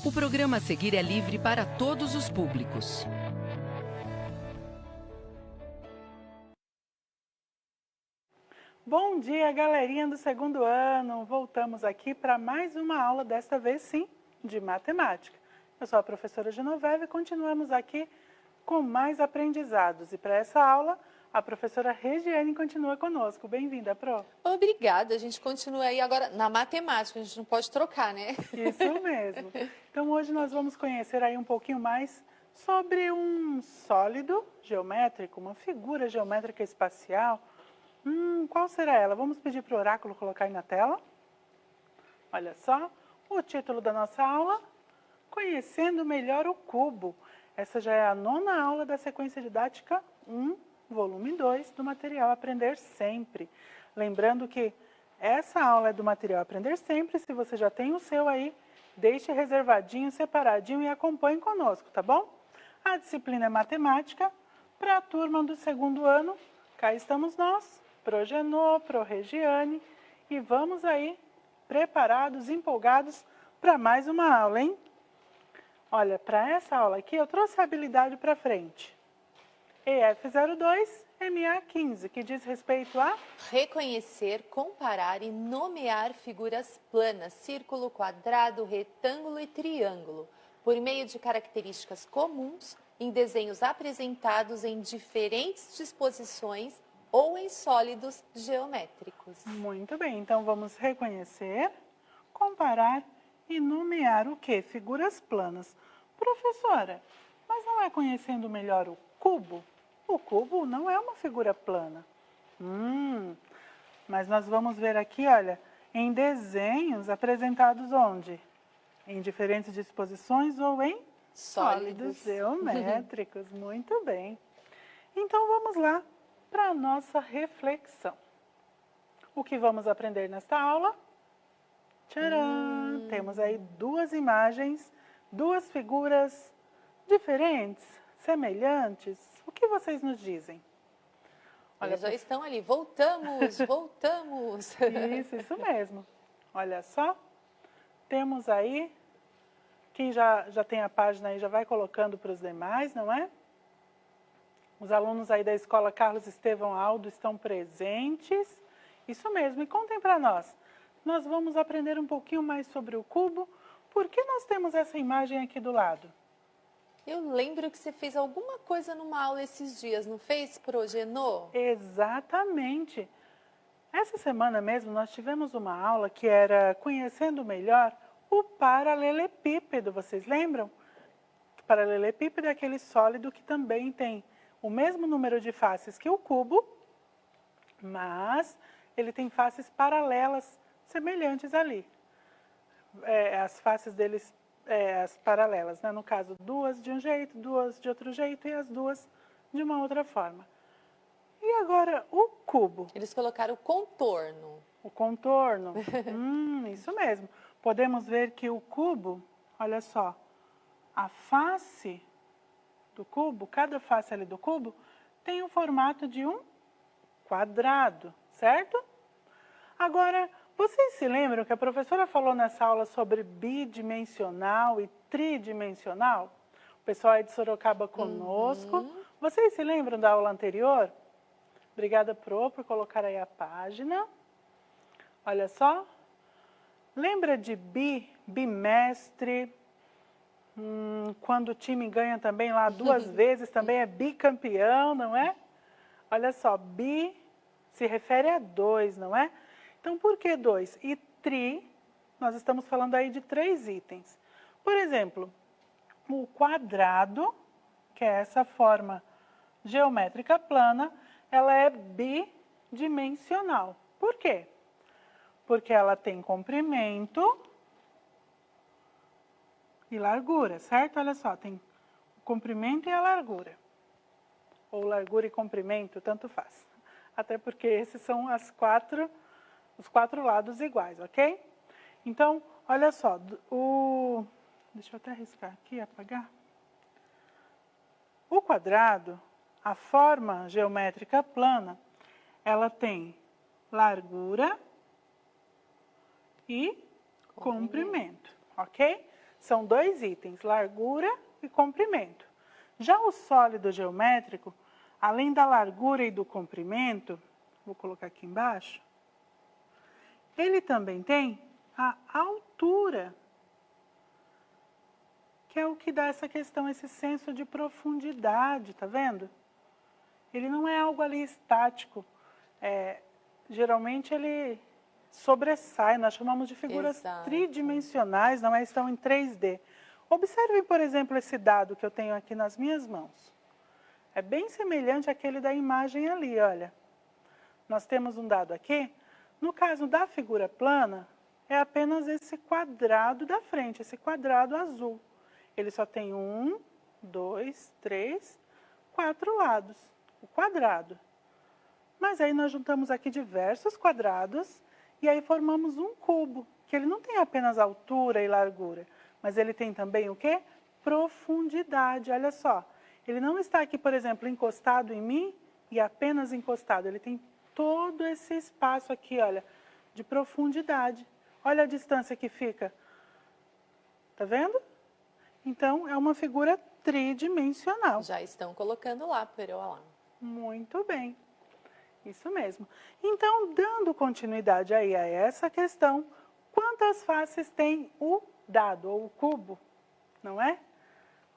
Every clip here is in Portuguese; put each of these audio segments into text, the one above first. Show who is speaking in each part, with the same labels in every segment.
Speaker 1: O programa a seguir é livre para todos os públicos.
Speaker 2: Bom dia, galerinha do segundo ano! Voltamos aqui para mais uma aula, desta vez sim, de matemática. Eu sou a professora Genoveva e continuamos aqui com mais aprendizados. E para essa aula, a professora Regiane continua conosco. Bem-vinda, Pro!
Speaker 3: Obrigada, a gente continua aí agora na matemática, a gente não pode trocar, né?
Speaker 2: Isso mesmo! Então hoje nós vamos conhecer aí um pouquinho mais sobre um sólido geométrico, uma figura geométrica espacial. Qual será ela? Vamos pedir para o oráculo colocar aí na tela. Olha só, o título da nossa aula, Conhecendo Melhor o Cubo. Essa já é a 9ª aula da sequência didática 1, volume 2, do material Aprender Sempre. Lembrando que essa aula é do material Aprender Sempre. Se você já tem o seu aí, deixe reservadinho, separadinho e acompanhe conosco, tá bom? A disciplina é matemática para a turma do segundo ano. Cá estamos nós, Pro Genô, Pro Regiane, e vamos aí preparados, empolgados para mais uma aula, hein? Olha, para essa aula aqui eu trouxe a habilidade para frente. EF02, MA15, que diz respeito a...
Speaker 3: Reconhecer, comparar e nomear figuras planas, círculo, quadrado, retângulo e triângulo, por meio de características comuns em desenhos apresentados em diferentes disposições ou em sólidos geométricos.
Speaker 2: Muito bem, então vamos reconhecer, comparar e nomear o quê? Figuras planas. Professora, mas não é conhecendo melhor o cubo? O cubo não é uma figura plana. Mas nós vamos ver aqui, olha, em desenhos apresentados onde? Em diferentes disposições ou em sólidos geométricos. Muito bem. Então vamos lá para a nossa reflexão. O que vamos aprender nesta aula? Tcharam! Temos aí duas imagens, duas figuras diferentes, semelhantes. O que vocês nos dizem?
Speaker 3: Olha, eles já estão ali, voltamos, voltamos.
Speaker 2: Isso mesmo. Olha só, temos aí, quem já tem a página aí já vai colocando para os demais, não é? Os alunos aí da escola Carlos Estevão Aldo estão presentes. Isso mesmo, e contem para nós. Nós vamos aprender um pouquinho mais sobre o cubo. Por que nós temos essa imagem aqui do lado?
Speaker 3: Eu lembro que você fez alguma coisa numa aula esses dias, não fez, Pro Genô?
Speaker 2: Exatamente. Essa semana mesmo nós tivemos uma aula que era conhecendo melhor o paralelepípedo. Vocês lembram? O paralelepípedo é aquele sólido que também tem o mesmo número de faces que o cubo, mas ele tem faces paralelas, semelhantes ali. As faces deles, as paralelas, né? No caso, duas de um jeito, duas de outro jeito e as duas de uma outra forma. E agora, o cubo?
Speaker 3: Eles colocaram o contorno.
Speaker 2: O contorno. Isso mesmo. Podemos ver que o cubo, olha só, a face do cubo, cada face ali do cubo, tem o formato de um quadrado, certo? Agora, vocês se lembram que a professora falou nessa aula sobre bidimensional e tridimensional? O pessoal aí de Sorocaba conosco. Vocês se lembram da aula anterior? Obrigada, Pro, por colocar aí a página. Olha só. Lembra de bimestre? Quando o time ganha também lá 2 vezes, também é bicampeão, não é? Olha só, bi se refere a 2, não é? Então, por que 2? E tri, nós estamos falando aí de 3 itens. Por exemplo, o quadrado, que é essa forma geométrica plana, ela é bidimensional. Por quê? Porque ela tem comprimento e largura, certo? Olha só, tem o comprimento e a largura. Ou largura e comprimento, tanto faz. Até porque esses são os 4 lados iguais, ok? Então, olha só, deixa eu até riscar aqui, apagar. O quadrado, a forma geométrica plana, ela tem largura e comprimento, ok? São dois itens, largura e comprimento. Já o sólido geométrico, além da largura e do comprimento, vou colocar aqui embaixo, ele também tem a altura, que é o que dá essa questão, esse senso de profundidade, tá vendo? Ele não é algo ali estático, geralmente ele sobressai, nós chamamos de figuras tridimensionais, não é? Estão em 3D. Observem, por exemplo, esse dado que eu tenho aqui nas minhas mãos. É bem semelhante àquele da imagem ali, olha. Nós temos um dado aqui. No caso da figura plana, é apenas esse quadrado da frente, esse quadrado azul. Ele só tem 1, 2, 3, 4 lados, o quadrado. Mas aí nós juntamos aqui diversos quadrados e aí formamos um cubo, que ele não tem apenas altura e largura, mas ele tem também o quê? Profundidade, olha só. Ele não está aqui, por exemplo, encostado em mim e apenas encostado. Ele tem todo esse espaço aqui, olha, de profundidade. Olha a distância que fica. Tá vendo? Então, é uma figura tridimensional.
Speaker 3: Já estão colocando lá, Pero, lá.
Speaker 2: Muito bem. Isso mesmo. Então, dando continuidade aí a essa questão, quantas faces tem o dado, ou o cubo, não é?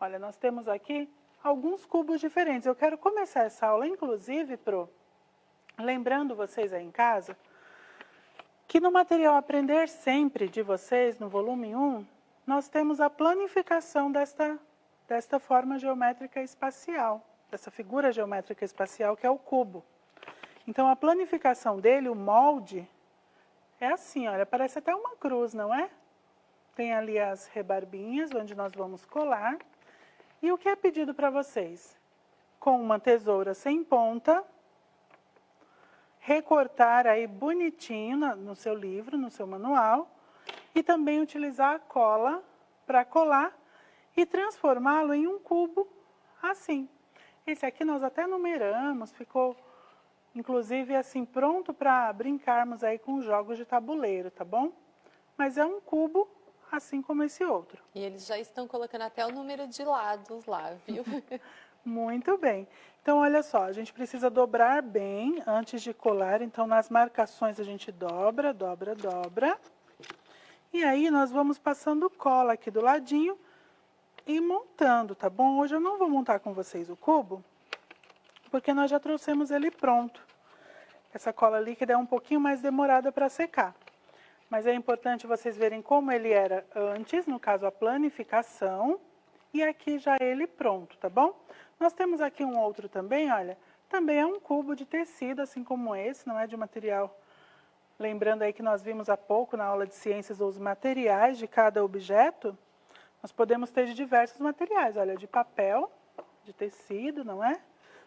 Speaker 2: Olha, nós temos aqui alguns cubos diferentes. Eu quero começar essa aula, inclusive, lembrando vocês aí em casa, que no material Aprender Sempre de vocês, no volume 1, nós temos a planificação desta forma geométrica espacial, dessa figura geométrica espacial que é o cubo. Então, a planificação dele, o molde, é assim, olha, parece até uma cruz, não é? Tem ali as rebarbinhas, onde nós vamos colar. E o que é pedido para vocês? Com uma tesoura sem ponta, recortar aí bonitinho no seu livro, no seu manual, e também utilizar a cola para colar e transformá-lo em um cubo assim. Esse aqui nós até numeramos, ficou inclusive assim pronto para brincarmos aí com jogos de tabuleiro, tá bom? Mas é um cubo assim como esse outro.
Speaker 3: E eles já estão colocando até o número de lados lá, viu?
Speaker 2: Muito bem. Então, olha só, a gente precisa dobrar bem antes de colar. Então, nas marcações a gente dobra, dobra, dobra. E aí, nós vamos passando cola aqui do ladinho e montando, tá bom? Hoje eu não vou montar com vocês o cubo, porque nós já trouxemos ele pronto. Essa cola líquida é um pouquinho mais demorada para secar. Mas é importante vocês verem como ele era antes, no caso a planificação, e aqui já ele pronto, tá bom? Nós temos aqui um outro também, olha, também é um cubo de tecido, assim como esse, não é de material. Lembrando aí que nós vimos há pouco na aula de ciências os materiais de cada objeto, nós podemos ter de diversos materiais, olha, de papel, de tecido, não é?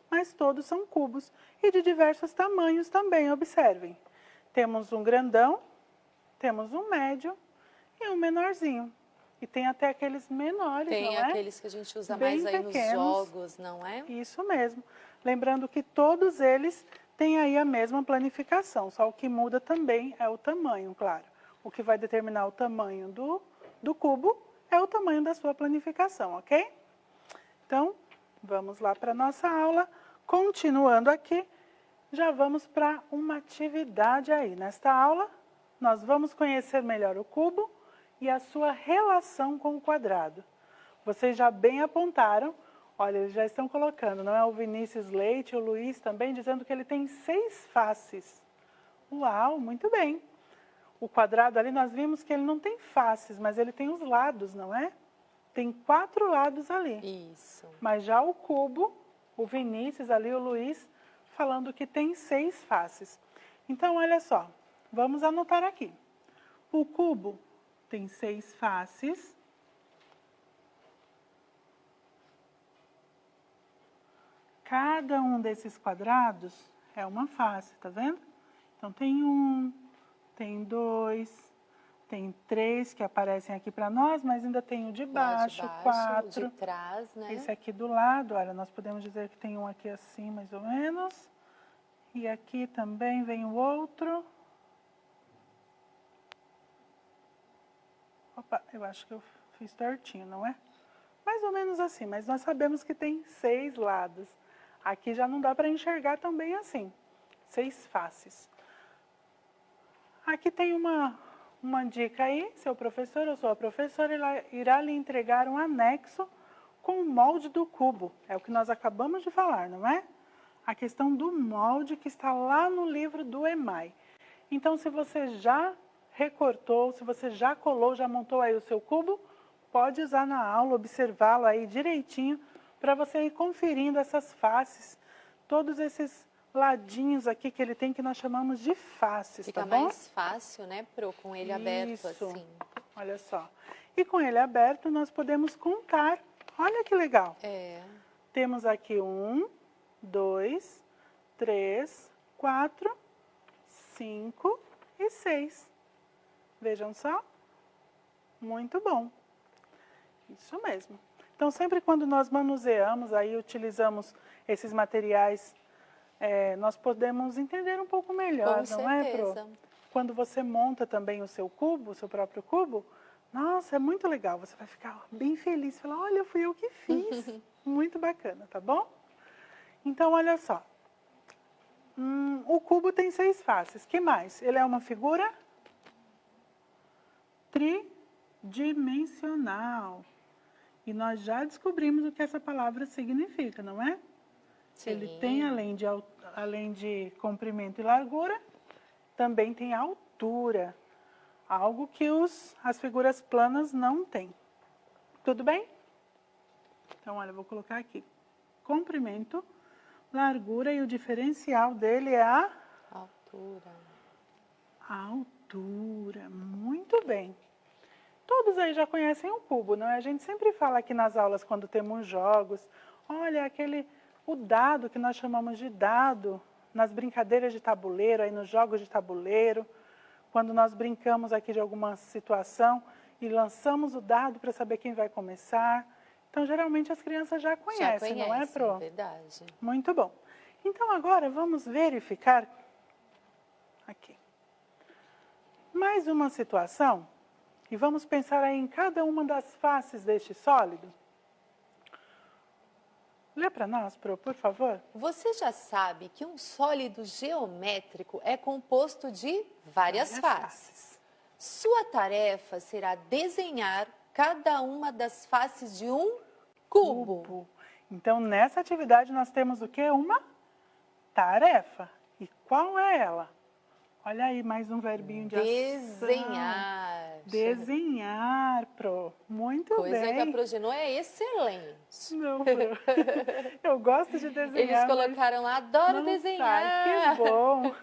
Speaker 2: Mas todos são cubos e de diversos tamanhos também, observem. Temos um grandão, temos um médio e um menorzinho. E tem até aqueles menores, não é?
Speaker 3: Tem aqueles que a gente usa
Speaker 2: Bem
Speaker 3: mais aí
Speaker 2: pequenos.
Speaker 3: nos jogos, não é?
Speaker 2: Isso mesmo. Lembrando que todos eles têm aí a mesma planificação, só o que muda também é o tamanho, claro. O que vai determinar o tamanho do cubo é o tamanho da sua planificação, ok? Então, vamos lá para a nossa aula. Continuando aqui, já vamos para uma atividade aí. Nesta aula, nós vamos conhecer melhor o cubo e a sua relação com o quadrado. Vocês já bem apontaram, olha, eles já estão colocando, não é? O Vinícius Leite, o Luiz também, dizendo que ele tem 6 faces. Uau, muito bem. O quadrado ali, nós vimos que ele não tem faces, mas ele tem os lados, não é? Tem 4 lados ali.
Speaker 3: Isso.
Speaker 2: Mas já o cubo, o Vinícius ali, o Luiz, falando que tem 6 faces. Então, olha só, vamos anotar aqui. O cubo tem 6 faces. Cada um desses quadrados é uma face, tá vendo? Então, tem 1, tem 2, tem 3 que aparecem aqui para nós, mas ainda tem o de baixo, 4.
Speaker 3: De trás, né?
Speaker 2: Esse aqui do lado, olha, nós podemos dizer que tem um aqui assim, mais ou menos. E aqui também vem o outro. Opa, eu acho que eu fiz tortinho, não é? Mais ou menos assim, mas nós sabemos que tem 6 lados. Aqui já não dá para enxergar tão bem assim. 6 faces. Aqui tem uma dica aí, seu professor ou sua professora irá lhe entregar um anexo com o molde do cubo. É o que nós acabamos de falar, não é? A questão do molde que está lá no livro do EMAI. Então, se você já recortou, se você já colou, já montou aí o seu cubo, pode usar na aula, observá-lo aí direitinho, para você ir conferindo essas faces, todos esses ladinhos aqui que ele tem, que nós chamamos de faces,
Speaker 3: Fica
Speaker 2: tá bom?
Speaker 3: mais fácil, né, Pro, com ele aberto
Speaker 2: Isso.
Speaker 3: assim.
Speaker 2: Olha só. E com ele aberto, nós podemos contar. Olha que legal.
Speaker 3: É.
Speaker 2: Temos aqui 1, 2, 3, 4, 5 e 6. Vejam só. Muito bom. Isso mesmo. Então, sempre quando nós manuseamos, aí utilizamos esses materiais, nós podemos entender um pouco melhor,
Speaker 3: Com
Speaker 2: não é, Pro?
Speaker 3: certeza.
Speaker 2: Quando você monta também o seu cubo, o seu próprio cubo, nossa, é muito legal. Você vai ficar bem feliz. Falar, olha, fui eu que fiz. Muito bacana, tá bom? Então, olha só. O cubo tem 6 faces. Que mais? Ele é uma figura tridimensional. E nós já descobrimos o que essa palavra significa, não é?
Speaker 3: Sim.
Speaker 2: Ele tem, além de comprimento e largura, também tem altura. Algo que as figuras planas não têm. Tudo bem? Então, olha, eu vou colocar aqui. Comprimento, largura, e o diferencial dele é a
Speaker 3: Altura.
Speaker 2: altura. Muito bem. Todos aí já conhecem o cubo, não é? A gente sempre fala aqui nas aulas, quando temos jogos, olha, o dado que nós chamamos de dado, nas brincadeiras de tabuleiro, aí nos jogos de tabuleiro, quando nós brincamos aqui de alguma situação e lançamos o dado para saber quem vai começar. Então, geralmente as crianças já conhecem, não é, Pro?
Speaker 3: Verdade.
Speaker 2: Muito bom. Então, agora vamos verificar aqui mais uma situação e vamos pensar aí em cada uma das faces deste sólido. Lê para nós, Pro, por favor.
Speaker 3: Você já sabe que um sólido geométrico é composto de várias faces. Sua tarefa será desenhar cada uma das faces de um cubo.
Speaker 2: Então, nessa atividade, nós temos o quê? Uma tarefa. E qual é ela? Olha aí, mais um verbinho de ação.
Speaker 3: Desenhar.
Speaker 2: Desenhar, Pro. Muito
Speaker 3: Coisa
Speaker 2: bem.
Speaker 3: que a Progenô é excelente.
Speaker 2: Não, Pro. Eu gosto de desenhar.
Speaker 3: Eles colocaram lá, adoro
Speaker 2: não
Speaker 3: desenhar.
Speaker 2: sai. Que bom.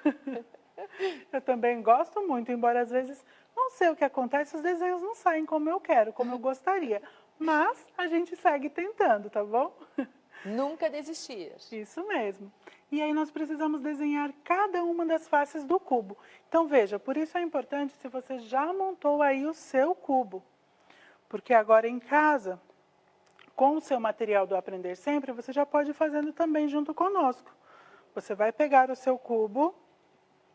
Speaker 2: Eu também gosto muito, embora às vezes não sei o que acontece, os desenhos não saem como eu quero, como eu gostaria. Mas a gente segue tentando, tá bom?
Speaker 3: Nunca desistir.
Speaker 2: Isso mesmo. E aí nós precisamos desenhar cada uma das faces do cubo. Então veja, por isso é importante se você já montou aí o seu cubo. Porque agora em casa, com o seu material do Aprender Sempre, você já pode ir fazendo também junto conosco. Você vai pegar o seu cubo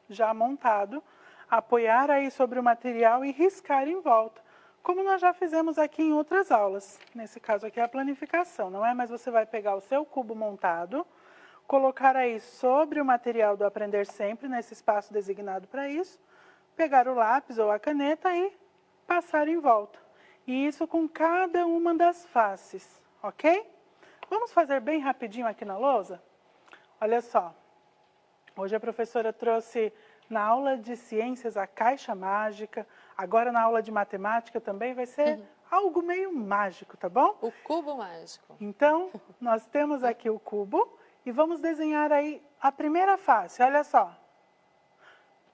Speaker 2: já montado, apoiar aí sobre o material e riscar em volta. Como nós já fizemos aqui em outras aulas. Nesse caso aqui é a planificação, não é? Mas você vai pegar o seu cubo montado, colocar aí sobre o material do Aprender Sempre, nesse espaço designado para isso, pegar o lápis ou a caneta e passar em volta. E isso com cada uma das faces, ok? Vamos fazer bem rapidinho aqui na lousa? Olha só, hoje a professora trouxe na aula de ciências a caixa mágica, agora na aula de matemática também vai ser algo meio mágico, tá bom?
Speaker 3: O cubo mágico.
Speaker 2: Então, nós temos aqui o cubo e vamos desenhar aí a primeira face, olha só.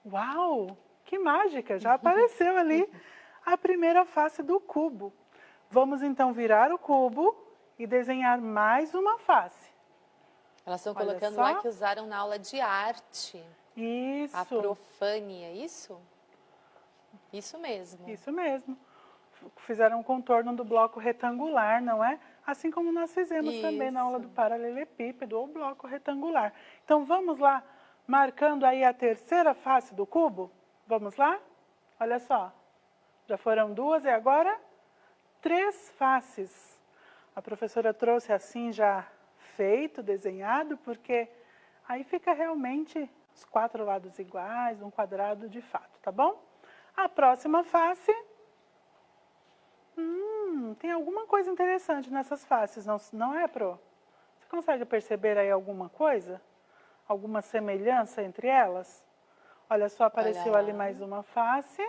Speaker 2: Uau, que mágica, já apareceu ali a primeira face do cubo. Vamos então virar o cubo e desenhar mais uma face.
Speaker 3: Elas estão
Speaker 2: Olha
Speaker 3: colocando
Speaker 2: só.
Speaker 3: lá que usaram na aula de arte.
Speaker 2: Isso.
Speaker 3: A Profane, é isso? Isso mesmo.
Speaker 2: Isso mesmo. Fizeram um contorno do bloco retangular, não é? Assim como nós fizemos também na aula do paralelepípedo ou bloco retangular. Então, vamos lá, marcando aí a terceira face do cubo. Vamos lá? Olha só. Já foram 2 e agora 3 faces. A professora trouxe assim já feito, desenhado, porque aí fica realmente os 4 lados iguais, um quadrado de fato, tá bom? A próxima face, tem alguma coisa interessante nessas faces, não é, Pro? Você consegue perceber aí alguma coisa? Alguma semelhança entre elas? Olha só, apareceu ali mais uma face.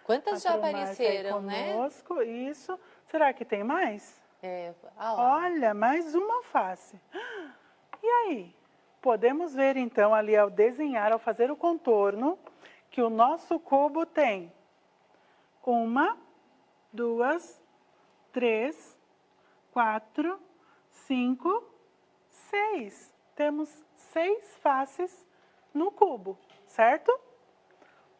Speaker 3: Quantas já
Speaker 2: A Promarca aí
Speaker 3: apareceram, né?
Speaker 2: conosco, isso. Será que tem mais?
Speaker 3: Lá.
Speaker 2: Olha, mais uma face. E aí? Podemos ver então ali ao desenhar, ao fazer o contorno, que o nosso cubo tem 1, 2, 3, 4, 5, 6. Temos 6 faces no cubo, certo?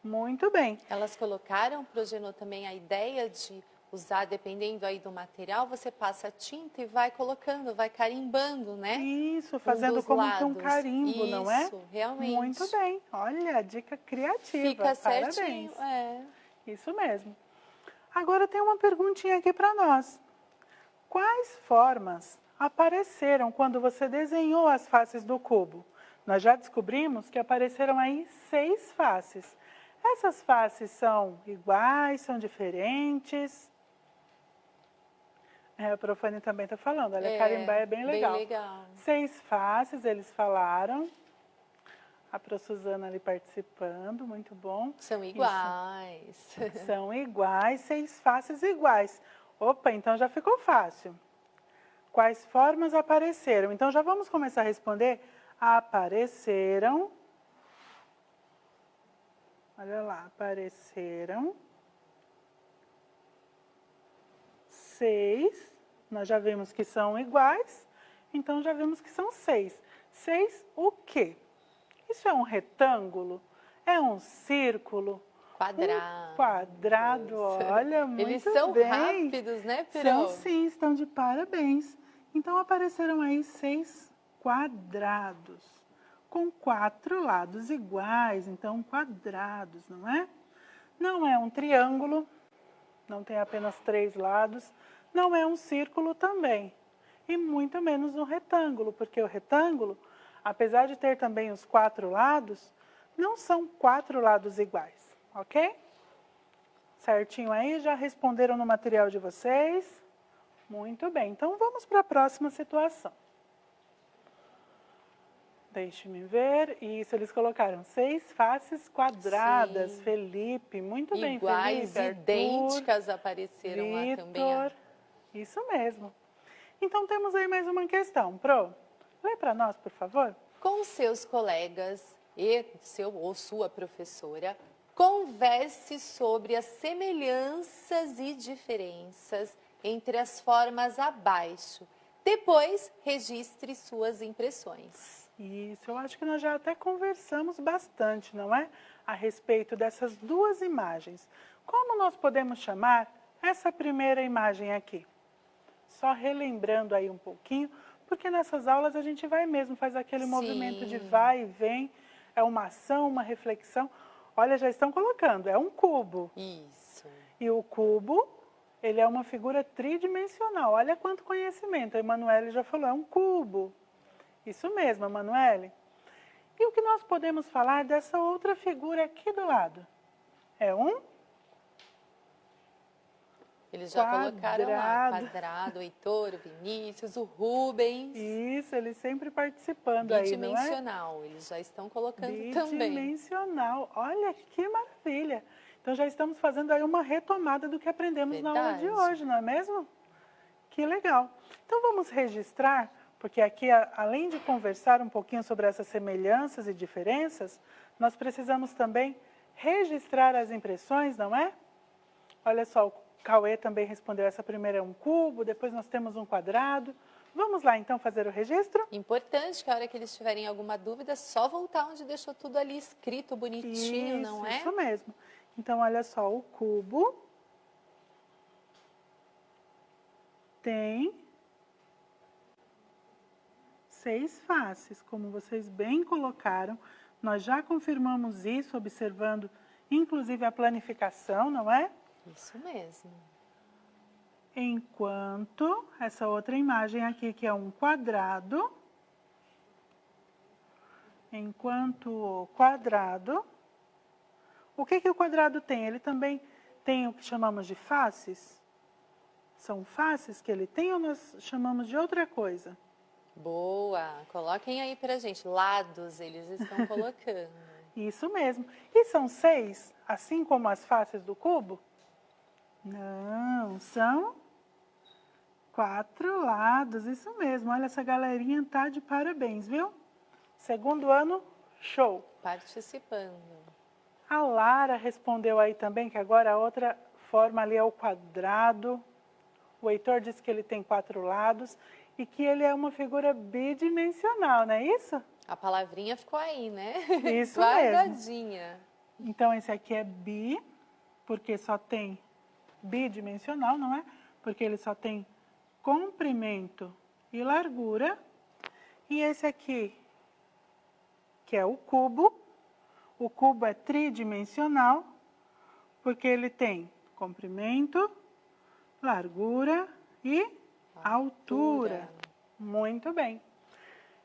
Speaker 2: Muito bem.
Speaker 3: Elas colocaram, Progenô, também a ideia de usar, dependendo aí do material, você passa a tinta e vai colocando, vai carimbando, né?
Speaker 2: Isso, fazendo como que um carimbo, não é?
Speaker 3: Isso, realmente.
Speaker 2: Muito bem. Olha, dica criativa.
Speaker 3: Fica
Speaker 2: Parabéns.
Speaker 3: certinho,
Speaker 2: Isso mesmo. Agora tem uma perguntinha aqui para nós. Quais formas apareceram quando você desenhou as faces do cubo? Nós já descobrimos que apareceram aí 6 faces. Essas faces são iguais, são diferentes? A Profane também está falando, olha, carimbar é bem legal. 6 faces, eles falaram. A Pro Suzana ali participando, muito bom.
Speaker 3: São iguais.
Speaker 2: Isso. São iguais, 6 faces iguais. Opa, então já ficou fácil. Quais formas apareceram? Então já vamos começar a responder. Apareceram. Olha lá, apareceram 6. Nós já vimos que são iguais, então já vimos que são 6. 6 o quê? Isso é um retângulo? É um círculo?
Speaker 3: Quadrado.
Speaker 2: Um quadrado, olha, muito bem.
Speaker 3: Eles são rápidos, né, Pro?
Speaker 2: São sim, estão de parabéns. Então apareceram aí 6 quadrados, com 4 lados iguais, então quadrados, não é? Não é um triângulo, não tem apenas 3 lados, não é um círculo também, e muito menos um retângulo, porque o retângulo, apesar de ter também os 4 lados, não são 4 lados iguais, ok? Certinho aí, já responderam no material de vocês? Muito bem, então vamos para a próxima situação. Deixe-me ver. Isso, eles colocaram 6 faces quadradas. Sim. Felipe, muito bem,
Speaker 3: iguais,
Speaker 2: Felipe.
Speaker 3: Idênticas apareceram
Speaker 2: Vitor,
Speaker 3: lá também.
Speaker 2: Isso mesmo. Então, temos aí mais uma questão. Pro, lê para nós, por favor.
Speaker 3: Com seus colegas e seu ou sua professora, converse sobre as semelhanças e diferenças entre as formas abaixo. Depois, registre suas impressões.
Speaker 2: Isso, eu acho que nós já até conversamos bastante, não é? A respeito dessas 2 imagens. Como nós podemos chamar essa primeira imagem aqui? Só relembrando aí um pouquinho, porque nessas aulas a gente vai mesmo, faz aquele movimento de vai e vem, é uma ação, uma reflexão. Olha, já estão colocando, é um cubo.
Speaker 3: Isso.
Speaker 2: E o cubo, ele é uma figura tridimensional. Olha quanto conhecimento, a Emanuele já falou, é um cubo. Isso mesmo, Emanuele. E o que nós podemos falar dessa outra figura aqui do lado? É um
Speaker 3: Eles já colocaram lá, quadrado, o Heitor, o Vinícius, o Rubens.
Speaker 2: Isso, eles sempre participando aí, não é?
Speaker 3: Bidimensional, eles já estão colocando também.
Speaker 2: Bidimensional, olha que maravilha. Então já estamos fazendo aí uma retomada do que aprendemos na aula de hoje, não é mesmo? Que legal. Então vamos registrar, porque aqui, além de conversar um pouquinho sobre essas semelhanças e diferenças, nós precisamos também registrar as impressões, não é? Olha só, o Cauê também respondeu, essa primeira é um cubo, depois nós temos um quadrado. Vamos lá, então, fazer o registro?
Speaker 3: Importante que a hora que eles tiverem alguma dúvida, só voltar onde deixou tudo ali escrito, bonitinho,
Speaker 2: isso,
Speaker 3: não é?
Speaker 2: Isso mesmo. Então, olha só, o cubo tem 6 faces, como vocês bem colocaram. Nós já confirmamos isso, observando inclusive a planificação, não é?
Speaker 3: Isso mesmo.
Speaker 2: Enquanto essa outra imagem aqui, que é um quadrado, enquanto o quadrado, o que o quadrado tem? Ele também tem o que chamamos de faces? São faces que ele tem ou nós chamamos de outra coisa?
Speaker 3: Boa! Coloquem aí pra gente. Lados eles estão colocando.
Speaker 2: Isso mesmo. E são 6, assim como as faces do cubo? Não, são 4 lados, isso mesmo. Olha, essa galerinha tá de parabéns, viu? Segundo ano, show.
Speaker 3: Participando.
Speaker 2: A Lara respondeu aí também que agora a outra forma ali é o quadrado. O Heitor disse que ele tem 4 lados e que ele é uma figura bidimensional, não é isso?
Speaker 3: A palavrinha ficou aí, né?
Speaker 2: Isso
Speaker 3: Guardadinha.
Speaker 2: Então, esse aqui é bi, porque só tem bidimensional, não é? Porque ele só tem comprimento e largura. E esse aqui, que é o cubo é tridimensional, porque ele tem comprimento, largura e altura. Muito bem.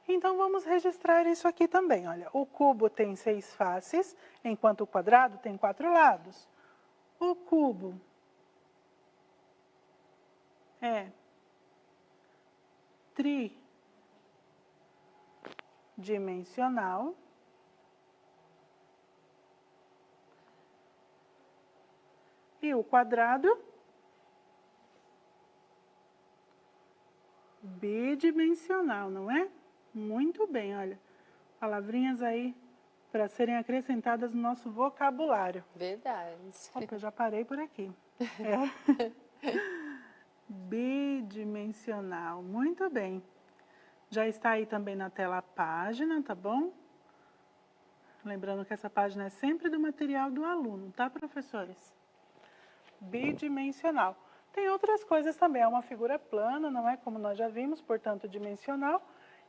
Speaker 2: Então, vamos registrar isso aqui também. Olha, o cubo tem 6 faces, enquanto o quadrado tem 4 lados. O cubo é tridimensional. E o quadrado bidimensional, não é? Muito bem, olha. Palavrinhas aí para serem acrescentadas no nosso vocabulário.
Speaker 3: Verdade.
Speaker 2: Opa, eu já parei por aqui. Bidimensional, muito bem. Já está aí também na tela a página, tá bom? Lembrando que essa página é sempre do material do aluno, tá, professores? Bidimensional. Tem outras coisas também, é uma figura plana, não é? Como nós já vimos, portanto, dimensional.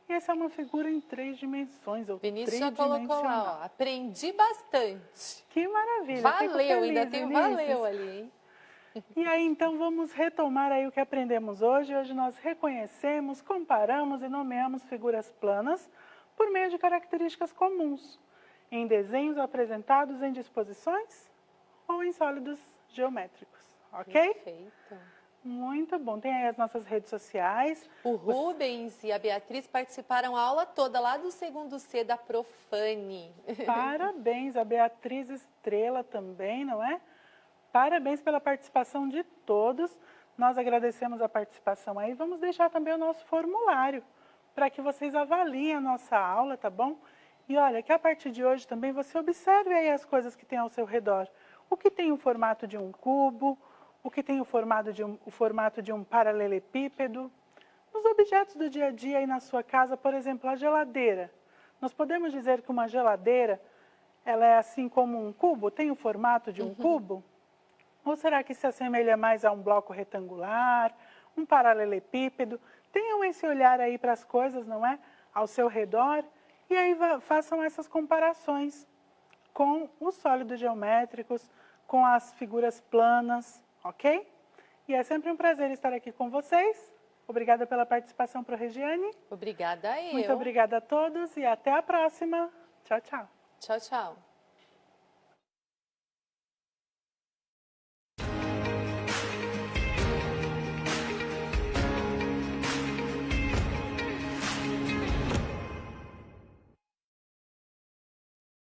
Speaker 2: E essa é uma figura em 3 dimensões, ou
Speaker 3: Vinícius já colocou lá, ó. Aprendi bastante.
Speaker 2: Que maravilha.
Speaker 3: Valeu, ainda tem um valeu ali, hein?
Speaker 2: E aí, então, vamos retomar aí o que aprendemos hoje. Hoje nós reconhecemos, comparamos e nomeamos figuras planas por meio de características comuns, em desenhos apresentados em disposições ou em sólidos geométricos, ok?
Speaker 3: Perfeito.
Speaker 2: Muito bom. Tem aí as nossas redes sociais.
Speaker 3: O Rubens e a Beatriz participaram a aula toda lá do segundo C da Profane.
Speaker 2: Parabéns, a Beatriz Estrela também, não é? Parabéns pela participação de todos. Nós agradecemos a participação aí. Vamos deixar também o nosso formulário para que vocês avaliem a nossa aula, tá bom? E olha, que a partir de hoje também você observe aí as coisas que tem ao seu redor. O que tem o formato de um cubo, o que tem o formato de um paralelepípedo. Nos objetos do dia a dia aí na sua casa, por exemplo, a geladeira. Nós podemos dizer que uma geladeira, ela é assim como um cubo, tem o formato de um cubo? Ou será que se assemelha mais a um bloco retangular, um paralelepípedo? Tenham esse olhar aí para as coisas, não é? Ao seu redor. E aí façam essas comparações com os sólidos geométricos, com as figuras planas, ok? E é sempre um prazer estar aqui com vocês. Obrigada pela participação, Regiane.
Speaker 3: Obrigada a eu.
Speaker 2: Muito obrigada a todos e até a próxima. Tchau, tchau.
Speaker 3: Tchau, tchau.